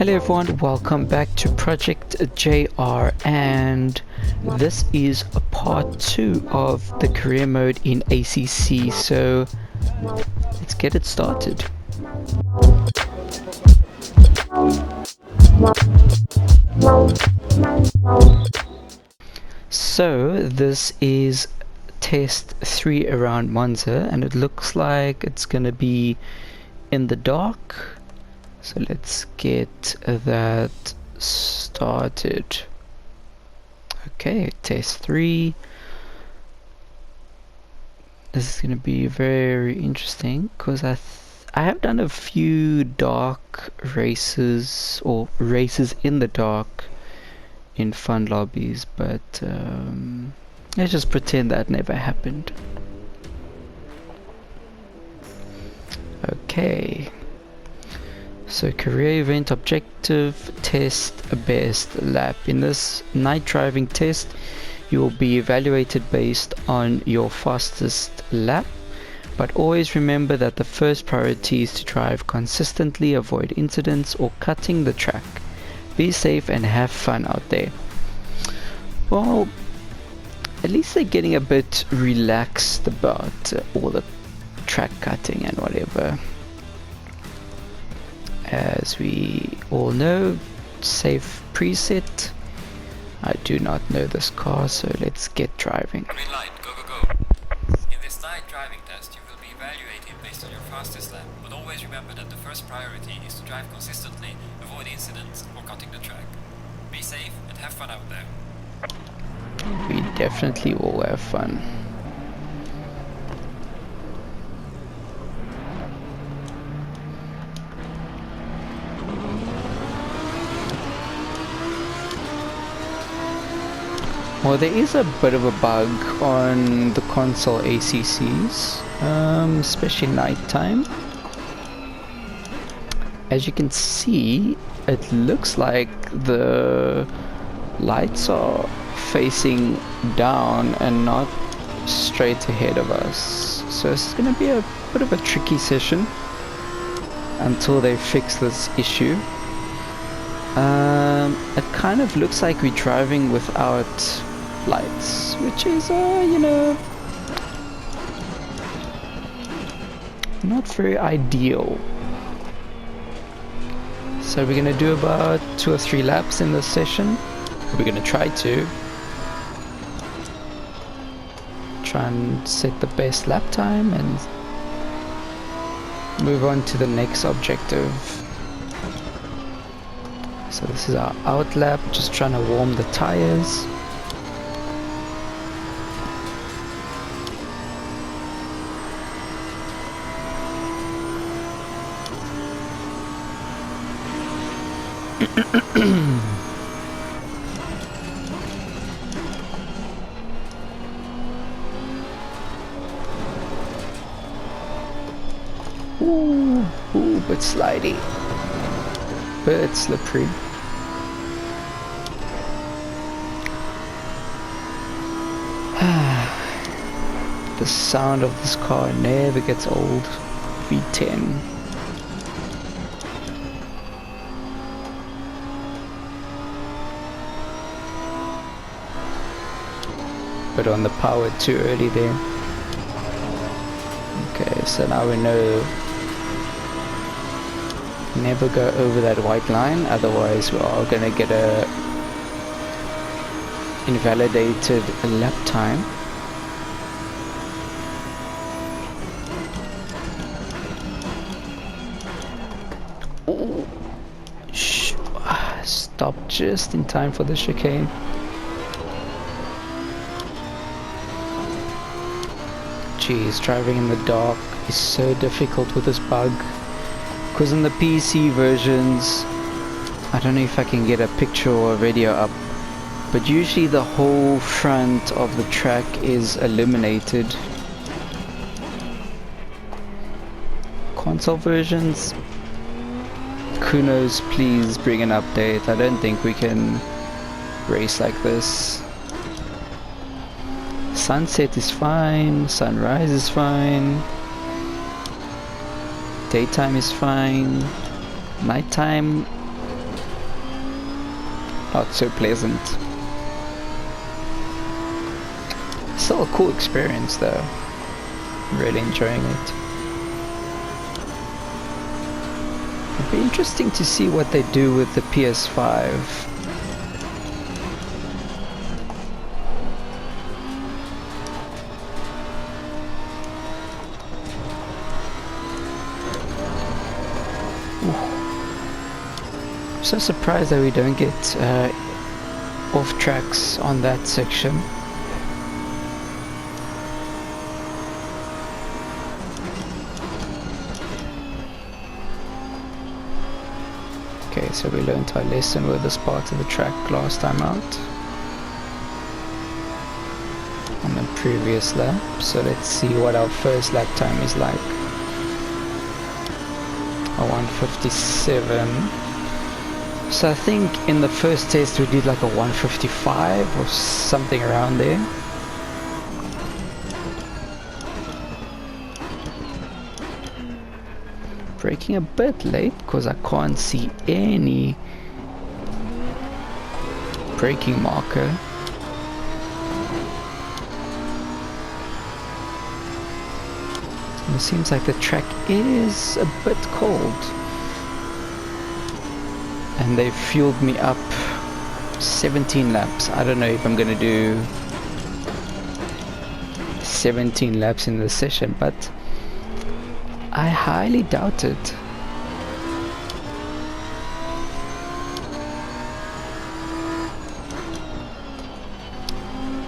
Hello everyone, welcome back to Project JR, and this is a part 2 of the career mode in ACC, so let's get it started. So this is test 3 around Monza, and it looks like it's gonna be in the dark. So let's get that started. Okay, test 3. This is going to be very interesting because I have done a few dark races or races in the dark in fun lobbies, but let's just pretend that never happened. Okay. So career event objective, test a best lap. In this night driving test, you will be evaluated based on your fastest lap, but always remember that the first priority is to drive consistently, avoid incidents or cutting the track. Be safe and have fun out there. Well, at least they're getting a bit relaxed about all the track cutting and whatever. As we all know, safe preset. I do not know this car, so let's get driving. Green light, go go go. In this night driving test, you will be evaluated based on your fastest lap, but always remember that the first priority is to drive consistently, avoid incidents or cutting the track. Be safe and have fun out there. We definitely will have fun. Well, there is a bit of a bug on the console ACCs, especially nighttime. As you can see, it looks like the lights are facing down and not straight ahead of us. So it's going to be a bit of a tricky session until they fix this issue. It kind of looks like we're driving without lights, which is not very ideal. So we're gonna do about 2 or 3 laps in this session. We're gonna try and set the best lap time and move on to the next objective. So this is our out lap, just trying to warm the tires. Ooh, bit slidey, bit slippery. The sound of this car never gets old. V10. But on the power too early there. Okay, so now we know never go over that white line, otherwise we are gonna get a invalidated lap time. Oh, stop just in time for the chicane. Jeez, driving in the dark is so difficult with this bug, because in the PC versions, I don't know if I can get a picture or a video up, but usually the whole front of the track is illuminated. Console versions, Kunos, please bring an update. I don't think we can race like this. Sunset is fine, sunrise is fine, daytime is fine, nighttime not so pleasant. Still a cool experience though. Really enjoying it. It'd be interesting to see what they do with the PS5. I'm so surprised that we don't get off tracks on that section. Okay, so we learned our lesson with this part of the track last time out on the previous lap. So let's see what our first lap time is like. A 1:57. So I think in the first test we did like a 1:55 or something around there. Braking a bit late because I can't see any braking marker. And it seems like the track is a bit cold. And they fueled me up 17 laps. I don't know if I'm gonna do 17 laps in this session, but I highly doubt it.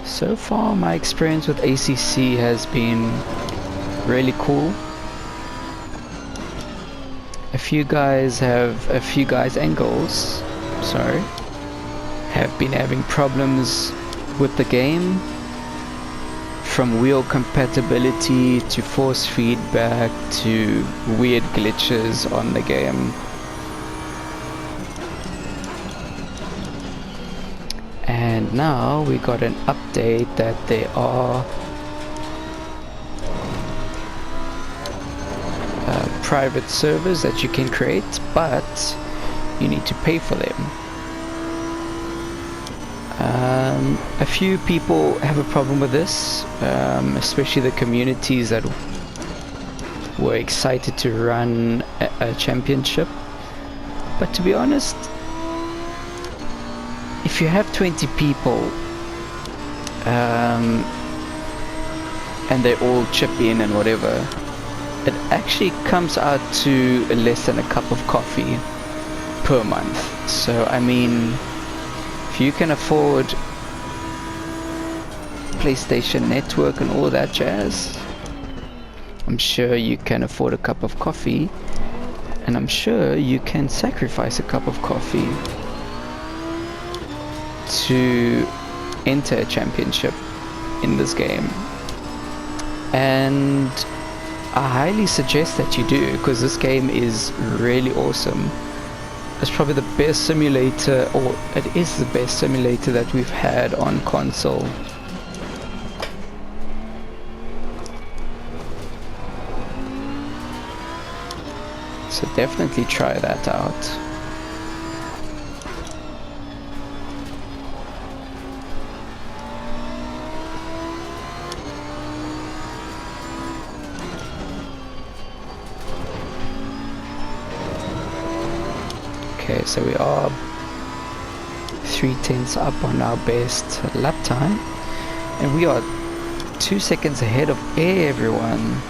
So far my experience with ACC has been really cool. A few guys and girls, sorry, have been having problems with the game, from wheel compatibility to force feedback to weird glitches on the game. And now we got an update that there are private servers that you can create, but you need to pay for them. A few people have a problem with this, especially the communities that were excited to run a championship. But to be honest, if you have 20 people and they all chip in and whatever, it actually comes out to less than a cup of coffee per month. So I mean, if you can afford PlayStation Network and all that jazz, I'm sure you can afford a cup of coffee, and I'm sure you can sacrifice a cup of coffee to enter a championship in this game. And I highly suggest that you do, because this game is really awesome. It's probably the best simulator, or it is the best simulator that we've had on console. So definitely try that out. Okay, so we are 3/10 up on our best lap time, and we are 2 seconds ahead of everyone.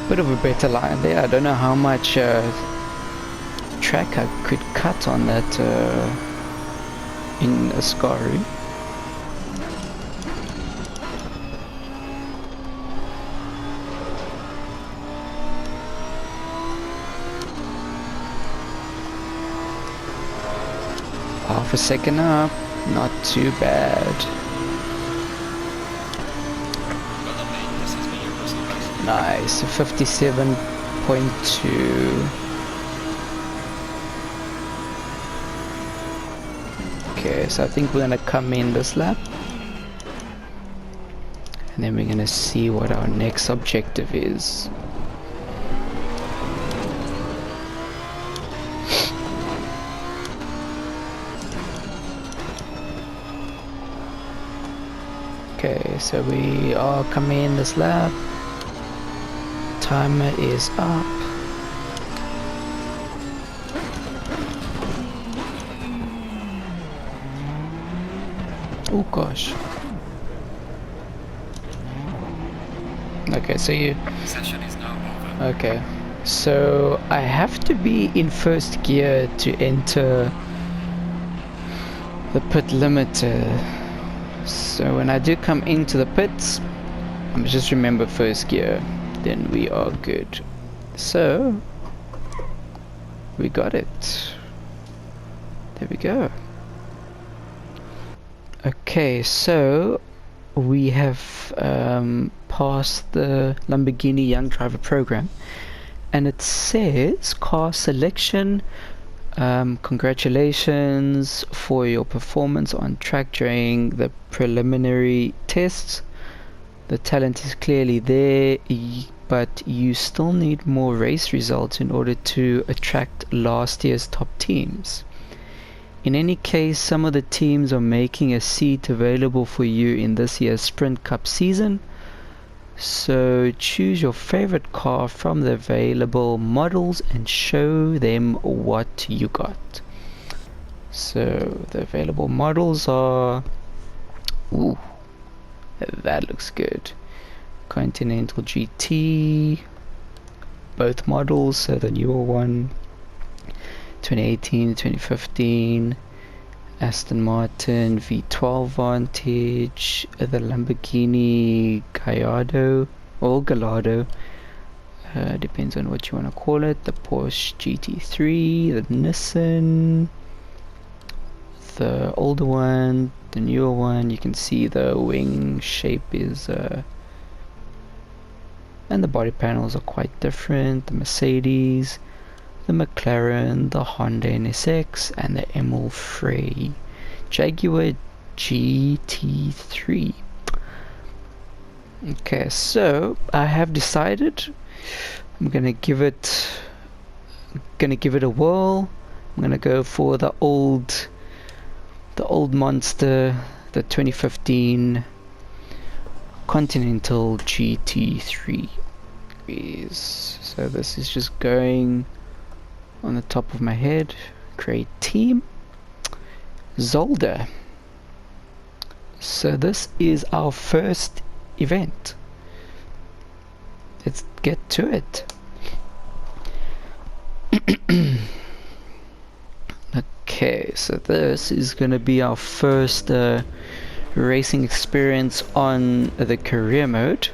Bit of a better line there. I don't know how much track I could cut on that in Ascari. Half a second up, not too bad. Nice, 57.2. Okay, so I think we're gonna come in this lap. And then we're gonna see what our next objective is. Okay, so we are coming in this lap. Timer is up. Oh gosh. Okay, so you... Session is now over. Okay, so I have to be in first gear to enter the pit limiter. So when I do come into the pits, just remember first gear, then we are good. So we got it. There we go. Okay, so we have passed the Lamborghini Young Driver program, and it says car selection. Congratulations for your performance on track during the preliminary tests. The talent is clearly there, but you still need more race results in order to attract last year's top teams. In any case, some of the teams are making a seat available for you in this year's Sprint Cup season. So choose your favorite car from the available models and show them what you got. So the available models are... Ooh, that looks good. Continental GT, both models, so the newer one, 2018, 2015, Aston Martin V12 Vantage, the Lamborghini Gallardo, or Gallardo, depends on what you want to call it, the Porsche GT3, the Nissan, the older one, the newer one. You can see the wing shape is, and the body panels are quite different, the Mercedes, the McLaren, the Honda NSX, and the Emil Frey Jaguar GT3. Okay, so I have decided I'm gonna give it a whirl. I'm gonna go for the old monster, the 2015 Continental GT3 so this is just going on the top of my head. Create team, Zolder. So this is our first event. Let's get to it. Okay, so this is gonna be our first racing experience on the career mode.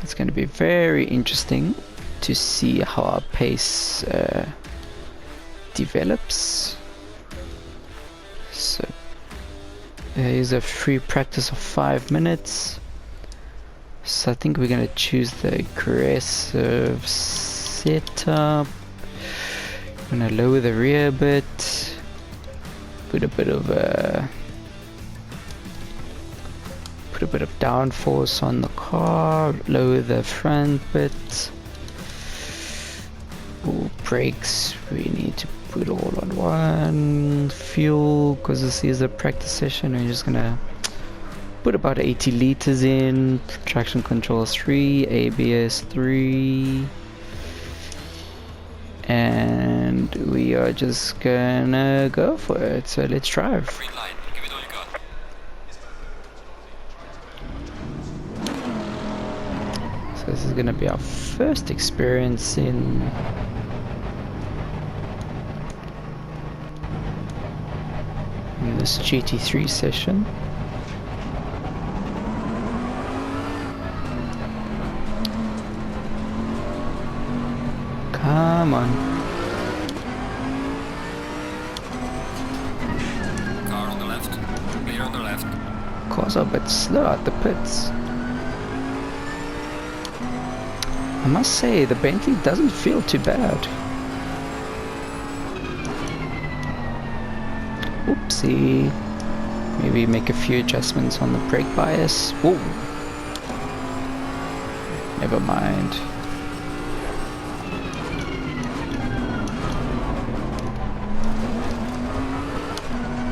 It's going to be very interesting to see how our pace develops. So there is a free practice of 5 minutes. So I think we're going to choose the aggressive setup. I'm going to lower the rear a bit, put a bit of downforce on the car, lower the front bit. Ooh, brakes, we need to put all on one. Fuel, because this is a practice session, we're just gonna put about 80 liters in. Traction control 3, ABS 3, and we are just gonna go for it. So let's drive. Green light, give it all you got. So this is gonna be our first experience in this GT3 session. Come on. Car on the left, clear on the left. Cars are a bit slow at the pits. I must say, the Bentley doesn't feel too bad. Oopsie. Maybe make a few adjustments on the brake bias. Whoa. Never mind.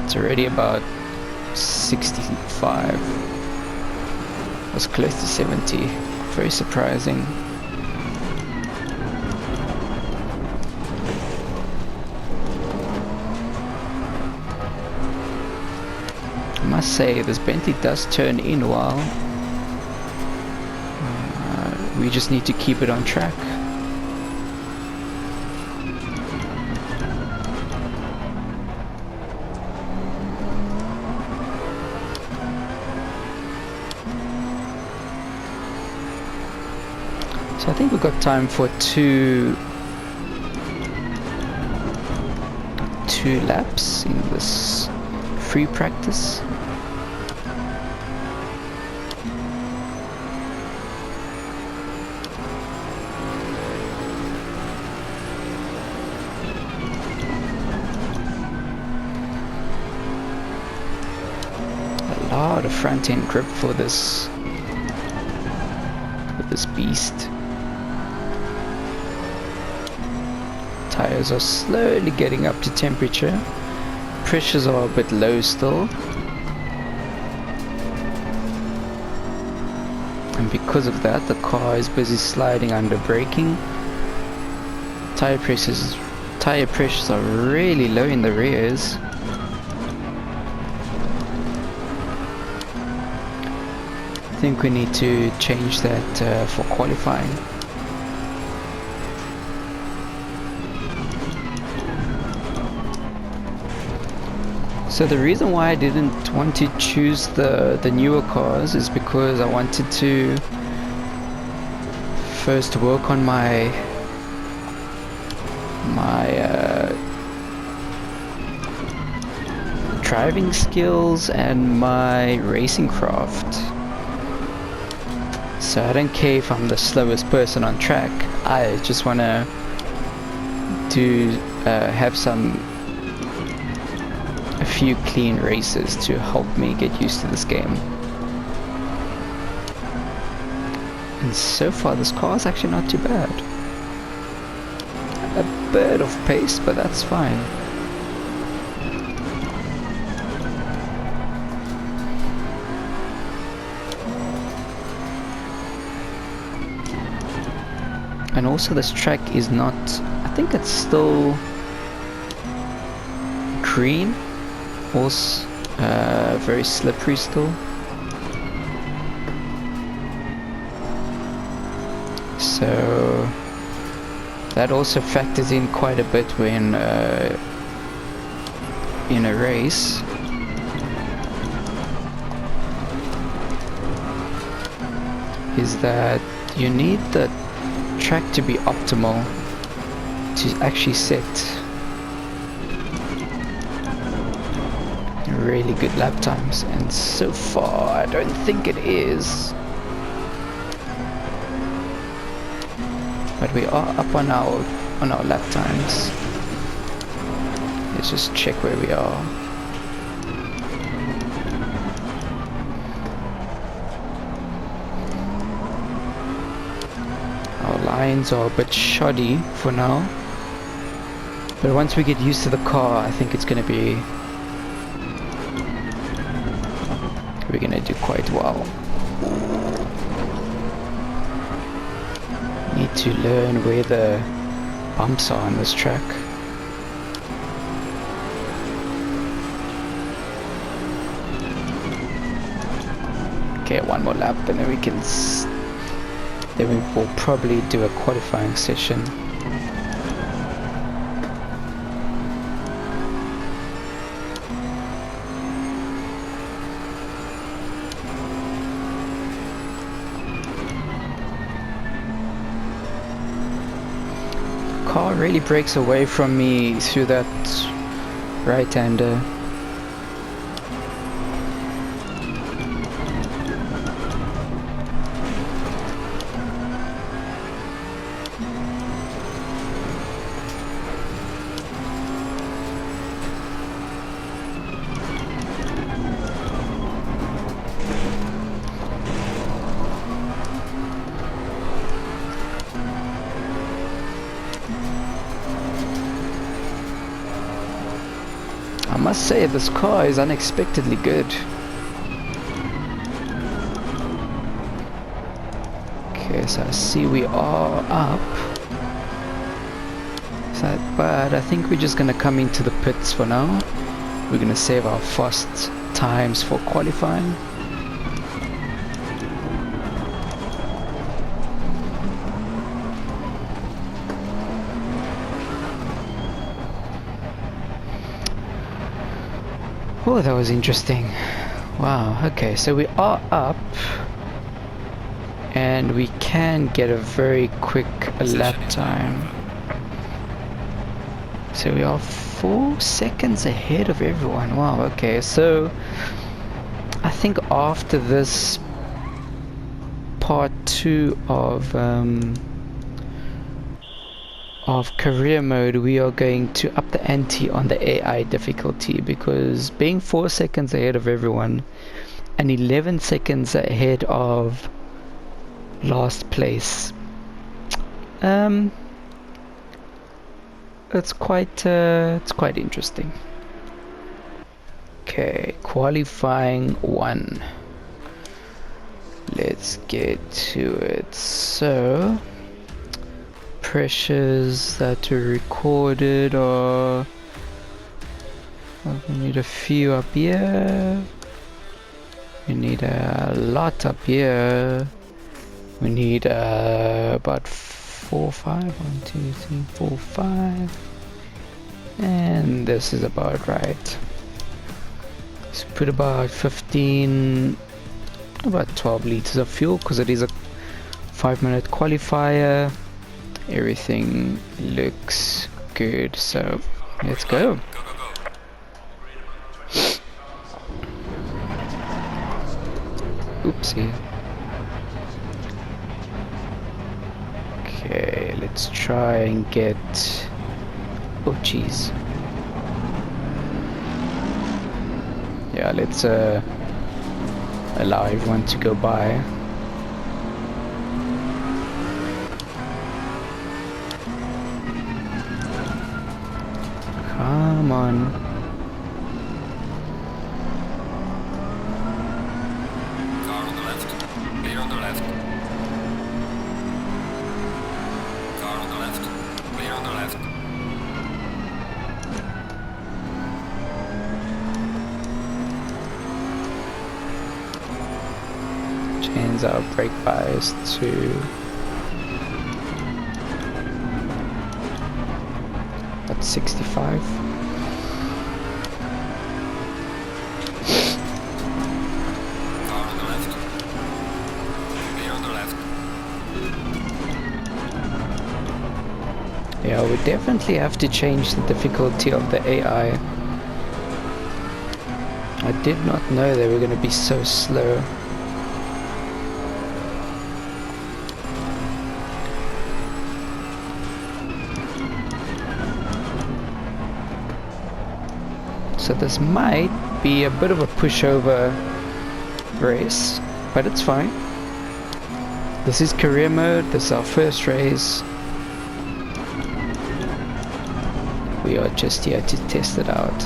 It's already about 65. It was close to 70. Very surprising. I must say, this Bentley does turn in well. We just need to keep it on track. So I think we've got time for two laps in this free practice. A lot of front end grip for this beast. Tires are slowly getting up to temperature. Pressures are a bit low still. And because of that, the car is busy sliding under braking. Tire pressures are really low in the rears. I think we need to change that for qualifying. So the reason why I didn't want to choose the newer cars is because I wanted to first work on my driving skills and my racing craft. So I don't care if I'm the slowest person on track. I just want to have a few clean races to help me get used to this game. And so far this car is actually not too bad. A bit of pace, but that's fine. And also this track is not, I think it's still green, also very slippery still. So that also factors in quite a bit when in a race. Is that you need the track to be optimal to actually set really good lap times, and so far I don't think it is. But we are up on our lap times. Let's just check where we are. Our lines are a bit shoddy for now, but once we get used to the car, I think it's gonna be, we're gonna do quite well. Need to learn where the bumps are on this track. Okay, one more lap and then we can then we will probably do a qualifying session. Car really breaks away from me through that right-hander. I must say this car is unexpectedly good. Okay, so I see we are up. So, but I think we're just gonna come into the pits for now. We're gonna save our fast times for qualifying. Oh, that was interesting. Wow, okay, so we are up and we can get a very quick lap time. So we are 4 seconds ahead of everyone. Wow, okay, so I think after this part 2 of career mode, we are going to up the ante on the AI difficulty, because being 4 seconds ahead of everyone and 11 seconds ahead of last place, it's quite interesting. Okay, qualifying 1. Let's get to it. So pressures that are recorded are, we need a few up here, we need a lot up here, we need about 4, 5, 1, 2, 3, 4, 5, and this is about right. So put about 15, about 12 liters of fuel, because it is a 5-minute qualifier. Everything looks good, so let's go. Oopsie. Okay, let's try and get... oh jeez. Yeah, let's allow everyone to go by. Come on. Car on the left. Clear on the left. Car on the left. Clear on the left. Change our brake bias to about 65. Car on the left. Clear on the left. Yeah, we definitely have to change the difficulty of the AI. I did not know they were going to be so slow. So this might be a bit of a pushover race, but it's fine. This is career mode, this is our first race. We are just here to test it out.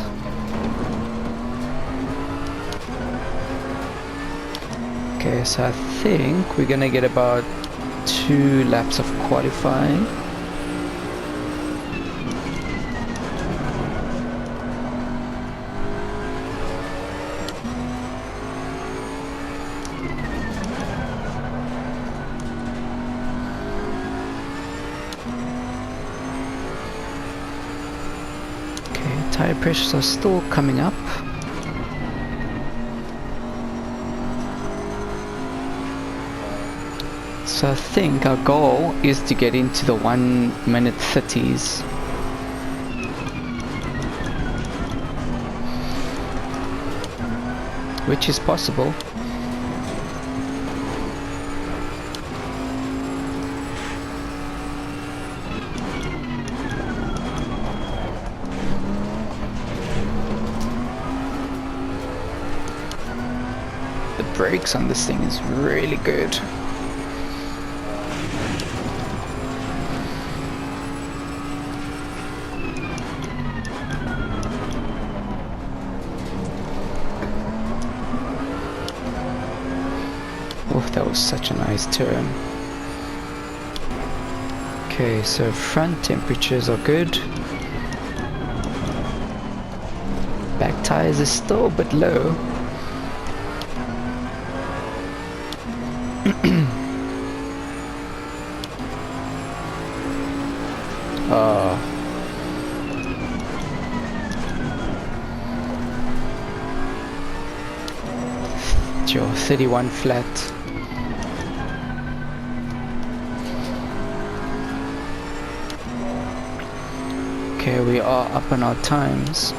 Okay, so I think we're gonna get about 2 laps of qualifying. Tire pressures are still coming up. So I think our goal is to get into the 1-minute 30s. Which is possible. The brakes on this thing is really good. that was such a nice turn. Okay, so front temperatures are good. Back tires is still a bit low. Oh. Sure, 31 flat. Okay, we are up on our times.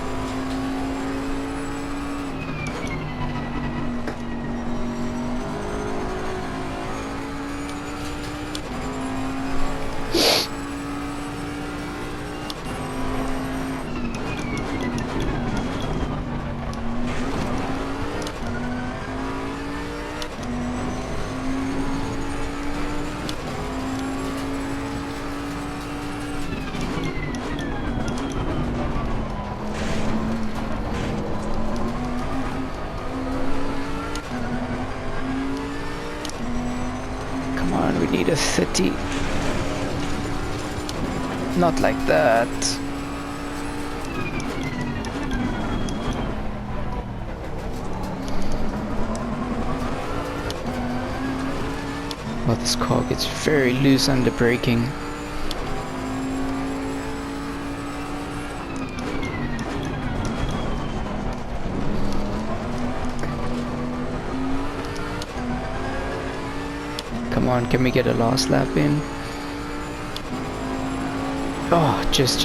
We need a 30. Not like that. Oh, this car gets very loose under braking. Come on, can we get a last lap in? Oh, just.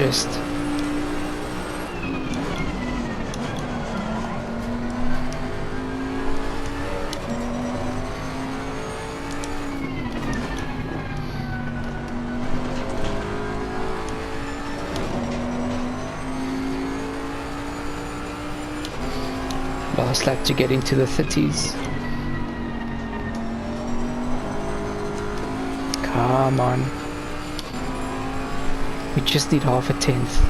Last lap to get into the 30s. Come on. We just need half a tenth.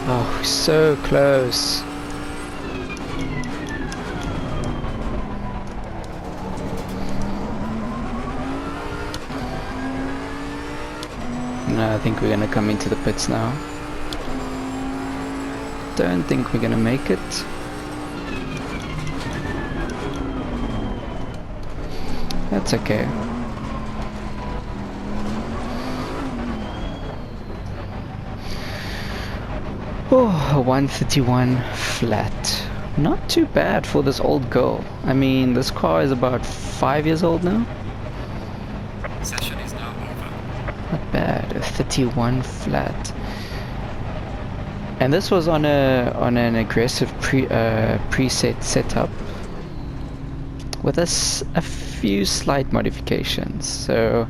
Oh, so close. No, I think we're gonna come into the pits now. Don't think we're gonna make it. That's okay. Oh, 131 flat. Not too bad for this old girl. I mean, this car is about 5 years old now. Session is now over. Not bad. A 31 flat. And this was on an aggressive preset setup with a few slight modifications. So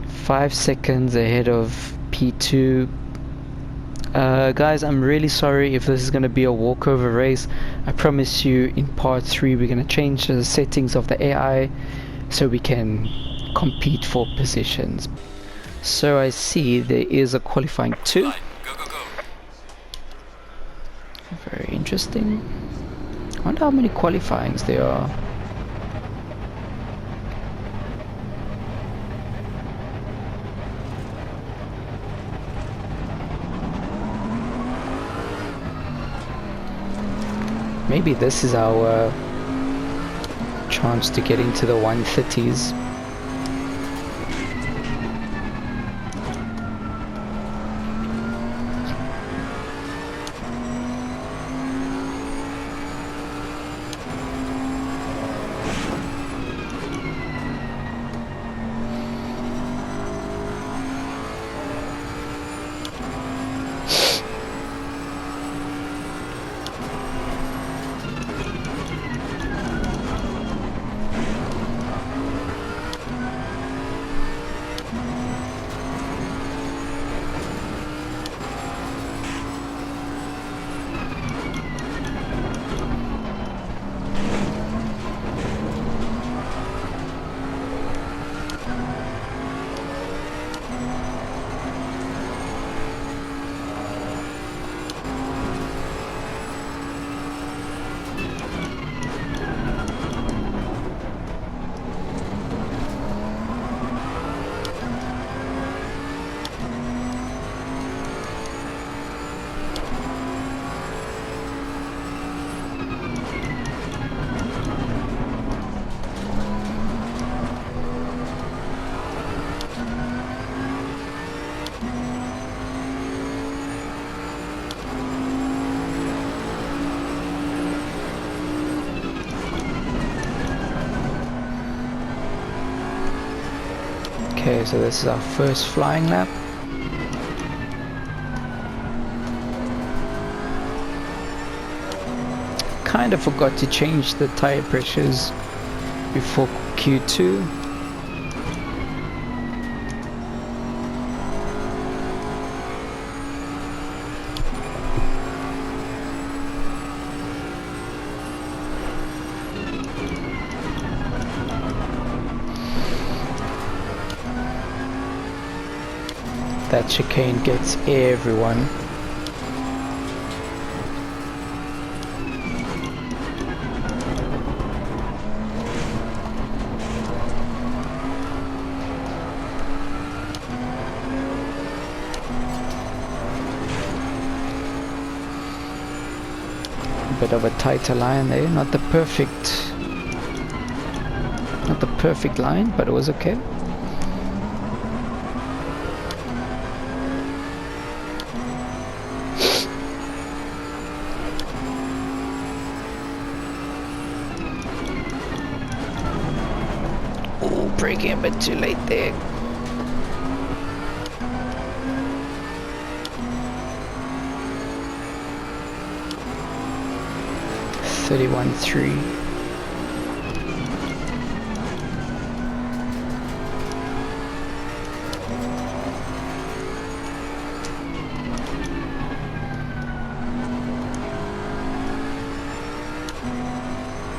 5 seconds ahead of P2. Guys, I'm really sorry if this is going to be a walkover race. I promise you in part 3 we're going to change the settings of the AI so we can compete for positions. So I see there is a qualifying 2. Go, go, go. Very interesting. I wonder how many qualifyings there are. Maybe this is our chance to get into the 130s. Okay, so this is our first flying lap. Kind of forgot to change the tire pressures before Q2. That chicane gets everyone. Bit of a tighter line there, not the perfect line, but it was okay. Oh, braking a bit too late there. .31.3.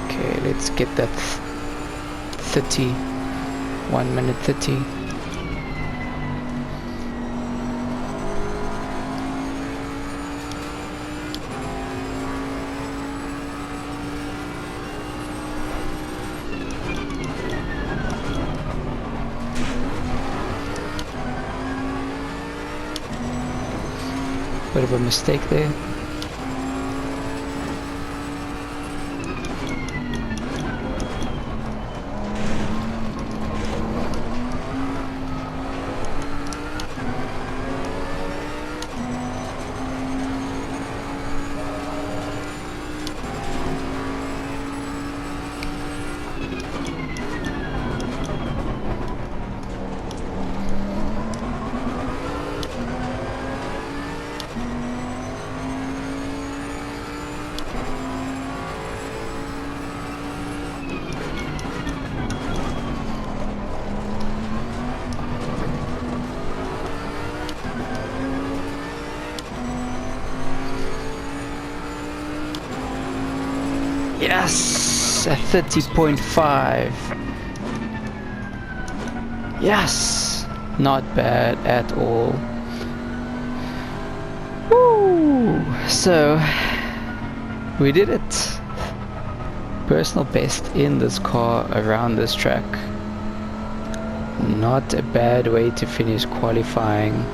Okay, let's get that 30. 1 minute 30. Bit of a mistake there. Yes, a 30.5. Yes, not bad at all. Woo! So we did it. Personal best in this car around this track. Not a bad way to finish qualifying.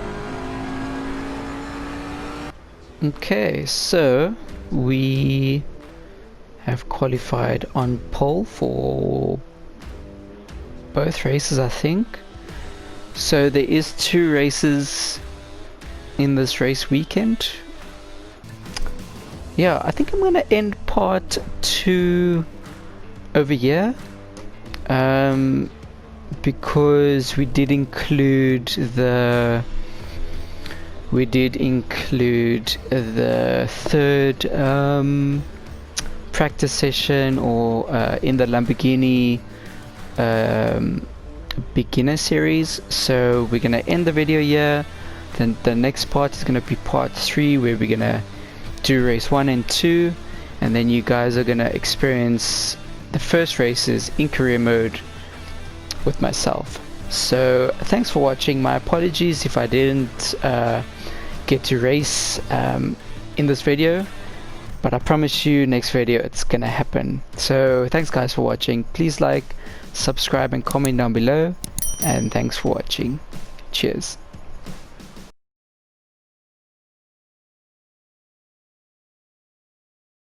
Okay, so we have qualified on pole for both races, I think. So there is 2 races in this race weekend. Yeah, I think I'm gonna end part 2 over here, because we did include the third practice session, or in the Lamborghini beginner series. So we're gonna end the video here. Then the next part is gonna be part 3, where we're gonna do race 1 and 2, and then you guys are gonna experience the first races in career mode with myself. So thanks for watching. My apologies if I didn't get to race in this video, but I promise you next video it's gonna happen. So thanks guys for watching. Please like, subscribe and comment down below, and thanks for watching. Cheers.